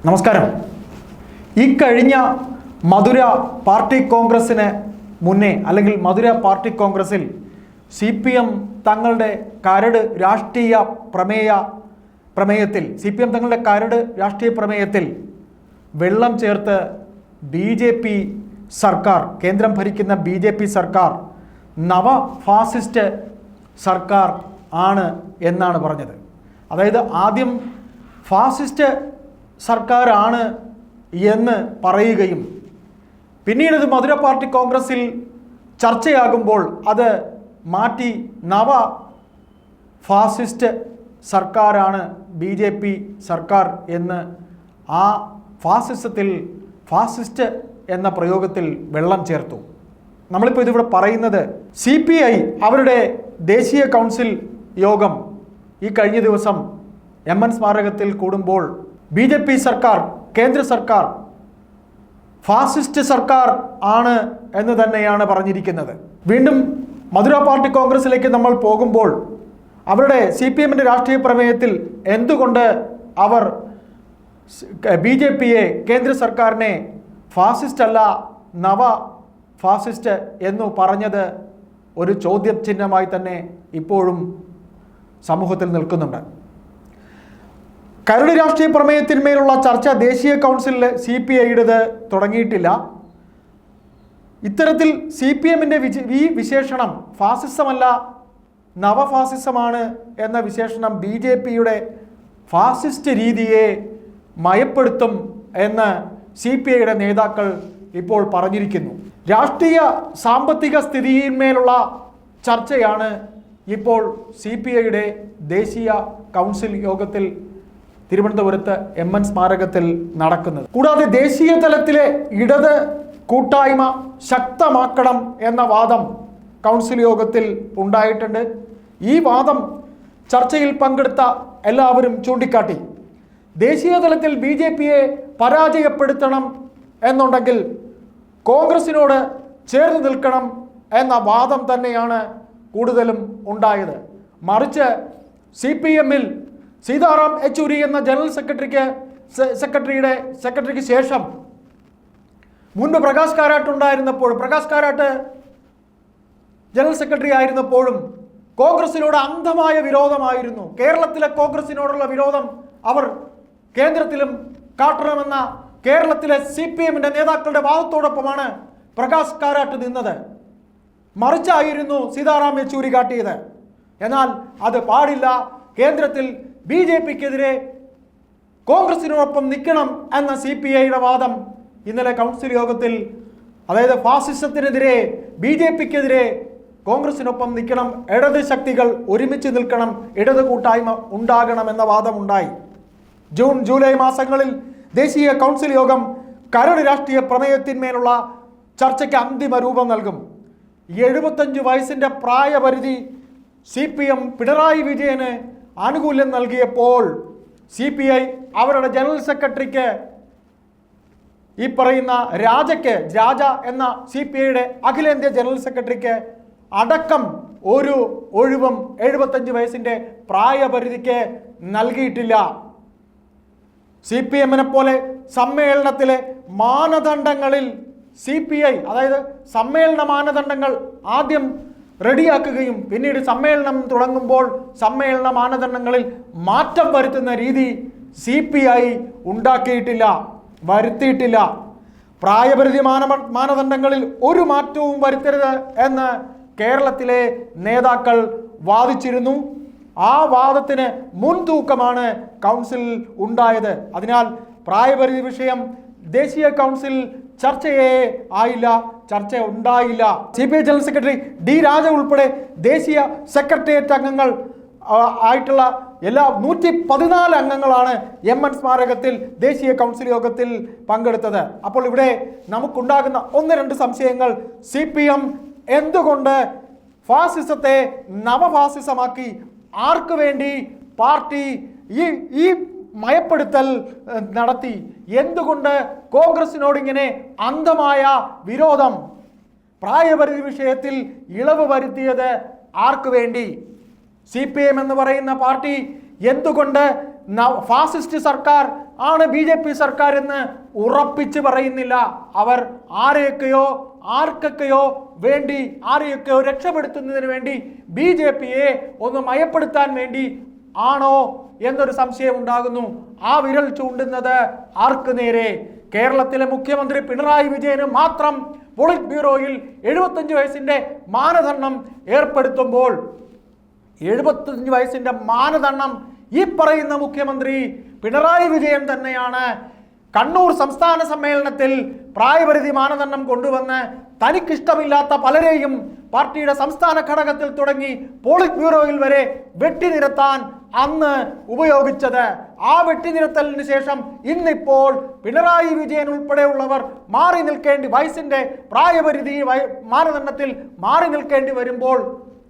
നമസ്കാരം. ഈ കഴിഞ്ഞ മധുര പാർട്ടി കോൺഗ്രസിന് മുന്നേ അല്ലെങ്കിൽ മധുര പാർട്ടി കോൺഗ്രസിൽ CPM തങ്ങളുടെ കരട് രാഷ്ട്രീയ പ്രമേയത്തിൽ തങ്ങളുടെ കരട് രാഷ്ട്രീയ പ്രമേയത്തിൽ വെള്ളം ചേർത്ത് BJP സർക്കാർ, കേന്ദ്രം ഭരിക്കുന്ന BJP സർക്കാർ നവ ഫാസിസ്റ്റ് സർക്കാർ ആണ് എന്നാണ് പറഞ്ഞത്. അതായത് ആദ്യം ഫാസിസ്റ്റ് സർക്കാരാണ് എന്ന് പറയുകയും പിന്നീട് ഇത് മധുര പാർട്ടി കോൺഗ്രസിൽ ചർച്ചയാകുമ്പോൾ അത് മാറ്റി നവ ഫാസിസ്റ്റ് സർക്കാരാണ് BJP സർക്കാർ എന്ന് ആ ഫാസിസ്റ്റ് എന്ന പ്രയോഗത്തിൽ വെള്ളം ചേർത്തു. നമ്മളിപ്പോൾ ഇതിവിടെ പറയുന്നത് CPI അവരുടെ ദേശീയ കൗൺസിൽ യോഗം ഈ കഴിഞ്ഞ ദിവസം MN സ്മാരകത്തിൽ കൂടുമ്പോൾ BJP സർക്കാർ, കേന്ദ്ര സർക്കാർ ഫാസിസ്റ്റ് സർക്കാർ ആണ് എന്ന് തന്നെയാണ് പറഞ്ഞിരിക്കുന്നത്. വീണ്ടും മധുര പാർട്ടി കോൺഗ്രസിലേക്ക് നമ്മൾ പോകുമ്പോൾ അവരുടെ CPMന്റെ രാഷ്ട്രീയ പ്രമേയത്തിൽ എന്തുകൊണ്ട് അവർ BJPയെ, കേന്ദ്ര സർക്കാരിനെ ഫാസിസ്റ്റ് അല്ല നവ ഫാസിസ്റ്റ് എന്നു പറഞ്ഞത് ഒരു ചോദ്യചിഹ്നമായി തന്നെ ഇപ്പോഴും സമൂഹത്തിൽ നിൽക്കുന്നുണ്ട്. കരട് രാഷ്ട്രീയ പ്രമേയത്തിന്മേലുള്ള ചർച്ച ദേശീയ കൗൺസിലിൽ CPIയുടേത് തുടങ്ങിയിട്ടില്ല. ഇത്തരത്തിൽ CPMന്റെ ഈ വിശേഷണം ഫാസിസമല്ല നവഫാസിസമാണ് എന്ന വിശേഷണം BJPയുടെ ഫാസിസ്റ്റ് രീതിയെ മയപ്പെടുത്തും എന്ന് CPIയുടെ നേതാക്കൾ ഇപ്പോൾ പറഞ്ഞിരിക്കുന്നു. രാഷ്ട്രീയ സാമ്പത്തിക സ്ഥിതിയിന്മേലുള്ള ചർച്ചയാണ് ഇപ്പോൾ CPIയുടെ ദേശീയ കൗൺസിൽ യോഗത്തിൽ തിരുവനന്തപുരത്ത് MN സ്മാരകത്തിൽ നടക്കുന്നത്. കൂടാതെ ദേശീയ തലത്തിലെ ഇടത് കൂട്ടായ്മ ശക്തമാക്കണം എന്ന വാദം കൗൺസിൽ യോഗത്തിൽ ഉണ്ടായിട്ടുണ്ട്. ഈ വാദം ചർച്ചയിൽ പങ്കെടുത്ത എല്ലാവരും ചൂണ്ടിക്കാട്ടി. ദേശീയ തലത്തിൽ BJPയെ പരാജയപ്പെടുത്തണം എന്നുണ്ടെങ്കിൽ കോൺഗ്രസിനോട് ചേർന്ന് നിൽക്കണം എന്ന വാദം തന്നെയാണ് കൂടുതലും ഉണ്ടായത്. മറിച്ച് CPMൽ സീതാറാം യെച്ചൂരി എന്ന ജനറൽ സെക്രട്ടറിക്ക് ശേഷം മുൻപ് പ്രകാശ് കാരാട്ട് ഉണ്ടായിരുന്നപ്പോഴും, പ്രകാശ് കാരാട്ട് ജനറൽ സെക്രട്ടറി ആയിരുന്നപ്പോഴും കോൺഗ്രസിനോട് അന്ധമായ വിരോധമായിരുന്നു. കേരളത്തിലെ കോൺഗ്രസിനോടുള്ള വിരോധം അവർ കേന്ദ്രത്തിലും കാട്ടണമെന്ന കേരളത്തിലെ CPMന്റെ നേതാക്കളുടെ വാദത്തോടൊപ്പമാണ് പ്രകാശ് കാരാട്ട് നിന്നത്. മറിച്ചായിരുന്നു സീതാറാം യെച്ചൂരി കാട്ടിയത്. എന്നാൽ അത് പാടില്ല, കേന്ദ്രത്തിൽ BJPക്കെതിരെ കോൺഗ്രസിനോടൊപ്പം നിൽക്കണം എന്ന CPIയുടെ വാദം ഇന്നലെ കൗൺസിൽ യോഗത്തിൽ, അതായത് ഫാസിസത്തിനെതിരെ BJPക്കെതിരെ കോൺഗ്രസിനൊപ്പം നിൽക്കണം, ഇടത് ശക്തികൾ ഒരുമിച്ച് നിൽക്കണം, ഇടത് കൂട്ടായ്മ ഉണ്ടാകണം എന്ന വാദമുണ്ടായി. ജൂൺ ജൂലൈ മാസങ്ങളിൽ ദേശീയ കൗൺസിൽ യോഗം കരട് രാഷ്ട്രീയ പ്രമേയത്തിന്മേലുള്ള ചർച്ചയ്ക്ക് അന്തിമ രൂപം നൽകും. 75 വയസ്സിൻ്റെ പ്രായപരിധി CPM പിണറായി വിജയന് ആനുകൂല്യം നൽകിയപ്പോൾ CPI അവരുടെ ജനറൽ സെക്രട്ടറിക്ക്, ഈ പറയുന്ന രാജ എന്ന CPIയുടെ അഖിലേന്ത്യാ ജനറൽ സെക്രട്ടറിക്ക് അടക്കം ഒരു ഒഴിവും 75 വയസ്സിൻ്റെ പ്രായപരിധിക്ക് നൽകിയിട്ടില്ല. CPMനെ പോലെ സമ്മേളനത്തിലെ മാനദണ്ഡങ്ങളിൽ CPI, അതായത് സമ്മേളന മാനദണ്ഡങ്ങൾ ആദ്യം റെഡിയാക്കുകയും പിന്നീട് സമ്മേളനം തുടങ്ങുമ്പോൾ സമ്മേളന മാനദണ്ഡങ്ങളിൽ മാറ്റം വരുത്തുന്ന രീതി CPI വരുത്തിയിട്ടില്ല. പ്രായപരിധി മാനദണ്ഡങ്ങളിൽ ഒരു മാറ്റവും വരുത്തരുത് എന്ന് കേരളത്തിലെ നേതാക്കൾ വാദിച്ചിരുന്നു. ആ വാദത്തിന് മുൻതൂക്കമാണ് കൗൺസിലിൽ ഉണ്ടായത്. അതിനാൽ പ്രായപരിധി വിഷയം ദേശീയ കൗൺസിൽ ചർച്ച ഉണ്ടായില്ല. CPI ജനറൽ സെക്രട്ടറി D രാജ ഉൾപ്പെടെ ദേശീയ സെക്രട്ടേറിയറ്റ് അംഗങ്ങൾ ആയിട്ടുള്ള എല്ലാ 114 അംഗങ്ങളാണ് MN സ്മാരകത്തിൽ ദേശീയ കൗൺസിൽ യോഗത്തിൽ പങ്കെടുത്തത്. അപ്പോൾ ഇവിടെ നമുക്കുണ്ടാകുന്ന 1-2 സംശയങ്ങൾ. CPM എന്തുകൊണ്ട് ഫാസിസത്തെ നവഫാസിസമാക്കി? ആർക്ക് വേണ്ടി പാർട്ടി ഈ മയപ്പെടുത്തൽ നടത്തി? എന്തുകൊണ്ട് കോൺഗ്രസിനോട് ഇങ്ങനെ അന്ധമായ വിരോധം? പ്രായപരിധി വിഷയത്തിൽ ഇളവ് വരുത്തിയത് ആർക്ക് വേണ്ടി? CPM എന്ന് പറയുന്ന പാർട്ടി എന്തുകൊണ്ട് ഫാസിസ്റ്റ് സർക്കാർ ആണ് BJP സർക്കാർ എന്ന് ഉറപ്പിച്ച് പറയുന്നില്ല. അവർ ആർക്കൊക്കെയോ വേണ്ടി ആരെയൊക്കെയോ രക്ഷപ്പെടുത്തുന്നതിന് വേണ്ടി BJPയെ ഒന്ന് മയപ്പെടുത്താൻ വേണ്ടി ആണോ എന്നൊരു സംശയം ഉണ്ടാകുന്നു. ആ വിരൽ ചൂണ്ടുന്നത് ആർക്ക് നേരെ? കേരളത്തിലെ മുഖ്യമന്ത്രി പിണറായി വിജയന് മാത്രം പോളിറ്റ് ബ്യൂറോയിൽ 75 വയസ്സിന്റെ മാനദണ്ഡം ഏർപ്പെടുത്തുമ്പോൾ 75 വയസ്സിന്റെ മാനദണ്ഡം ഈ പറയുന്ന മുഖ്യമന്ത്രി പിണറായി വിജയൻ തന്നെയാണ് കണ്ണൂർ സംസ്ഥാന സമ്മേളനത്തിൽ പ്രായപരിധി മാനദണ്ഡം കൊണ്ടുവന്ന് തനിക്കിഷ്ടമില്ലാത്ത പലരെയും പാർട്ടിയുടെ സംസ്ഥാന ഘടകത്തിൽ തുടങ്ങി പോളിറ്റ് ബ്യൂറോയിൽ വരെ വെട്ടിനിരത്താൻ അന്ന് ഉപയോഗിച്ചത്. ആ വെട്ടിനിരത്തലിന് ശേഷം ഇന്നിപ്പോൾ പിണറായി വിജയൻ ഉൾപ്പെടെയുള്ളവർ മാറി നിൽക്കേണ്ടി, വയസ്സിന്റെ പ്രായപരിധി മാനദണ്ഡത്തിൽ മാറി നിൽക്കേണ്ടി വരുമ്പോൾ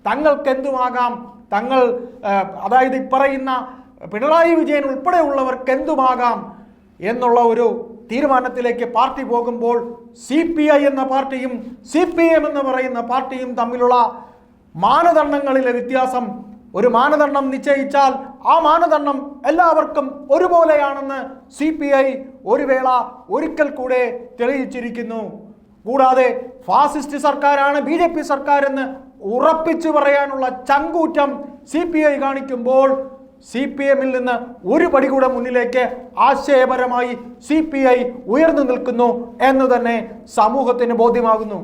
തങ്ങൾക്ക് എന്തുമാകാം, അതായത് പറയുന്ന പിണറായി വിജയൻ ഉൾപ്പെടെയുള്ളവർക്ക് എന്തുമാകാം എന്നുള്ള ഒരു തീരുമാനത്തിലേക്ക് പാർട്ടി പോകുമ്പോൾ CPI എന്ന പാർട്ടിയും CPM എന്ന് പറയുന്ന പാർട്ടിയും തമ്മിലുള്ള മാനദണ്ഡങ്ങളിലെ വ്യത്യാസം, ഒരു മാനദണ്ഡം നിശ്ചയിച്ചാൽ ആ മാനദണ്ഡം എല്ലാവർക്കും ഒരുപോലെയാണെന്ന് CPI ഒരിക്കൽ കൂടെ തെളിയിച്ചിരിക്കുന്നു. കൂടാതെ ഫാസിസ്റ്റ് സർക്കാരാണ് BJP സർക്കാർ എന്ന് ഉറപ്പിച്ചു പറയാനുള്ള ചങ്കൂറ്റം CPI കാണിക്കുമ്പോൾ CPMൽ നിന്ന് ഒരു പടി കൂടെ മുന്നിലേക്ക് ആശയപരമായി CPI ഉയർന്നു നിൽക്കുന്നു എന്ന് തന്നെ സമൂഹത്തിന് ബോധ്യമാകുന്നു.